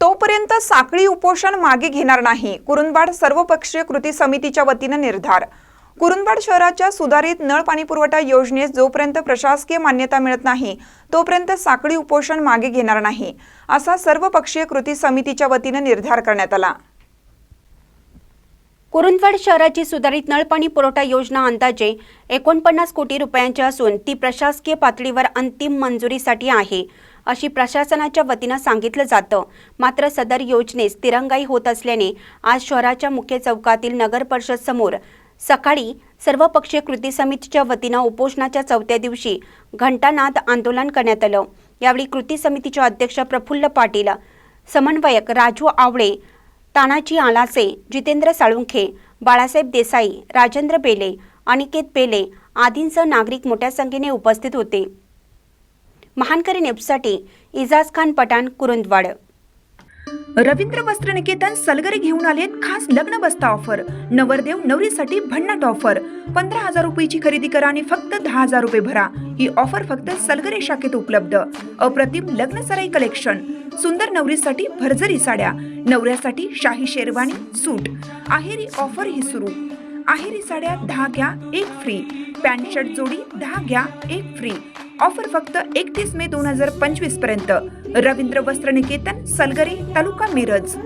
तोपर्यंत साखळी उपोषण मागे घेणार नाही, कुरुंदवाड सर्वपक्षीय कृती समितीच्या वतीने निर्धार। कुरुंदवाड शहराच्या सुधारित नळ पाणी पुरवठा योजनेस जोपर्यंत प्रशासकीय मान्यता मिळत नाही तोपर्यंत साखळी उपोषण मागे घेणार नाही, असा सर्वपक्षीय कृती समितीच्या वतीने निर्धार करण्यात आला। कुरुंदवाड शहराची सुधारित नळपाणी पुरवठा योजना अंदाजे 49 कोटी रुपयांची असून ती प्रशासकीय पातळीवर अंतिम मंजुरीसाठी आहे, अशी प्रशासनाच्या वतीने सांगितलं जातं। मात्र सदर योजनेस तिरंगाई होत असल्याने आज शहराच्या मुख्य चौकातील नगर परिषद समोर सकाळी सर्वपक्षीय कृती समितीच्या वतीने उपोषणाच्या 4थ्या दिवशी घंटानाद आंदोलन करण्यात आलं। यावेळी कृती समितीचे अध्यक्ष प्रफुल्ल पाटील, समन्वयक राजू आवळे, तानाजी आलासे, जितेंद्र साळुंखे, बाळासाहेब देसाई, राजेंद्र बेले, अनिकेत बेले आदींसह नागरिक मोठ्या संख्येने उपस्थित होते। महानकरी न्यूजसाठी इजाज खान पठाण, कुरुंदवाड। रवींद्र वस्त्र निकेतन सलगरे घेऊन आलेत खास लग्न बस्ता ऑफर। नवरदेव नवरीसाठी भन्नाट ऑफर। 15,000 रुपयाची खरेदी करा आणि फक्त 10,000 रुपये भरा। ही ऑफर फक्त सलगरे शाखेत उपलब्ध। अप्रतिम लग्न सराई कलेक्शन, सुंदर नवरीसाठी भरजरी साड्या, नवऱ्यासाठी शाही शेरवानी सूट। आहेरी ऑफर ही सुरू। आहेरी साड्या 10 घ्या 1 फ्री, पॅन्ट शर्ट जोडी 10 घ्या 1 फ्री। ऑफर फक्त 31 मे 2025 पर्यंत। रवींद्र वस्त्र निकेतन, सलगरे, तालुका मिरज।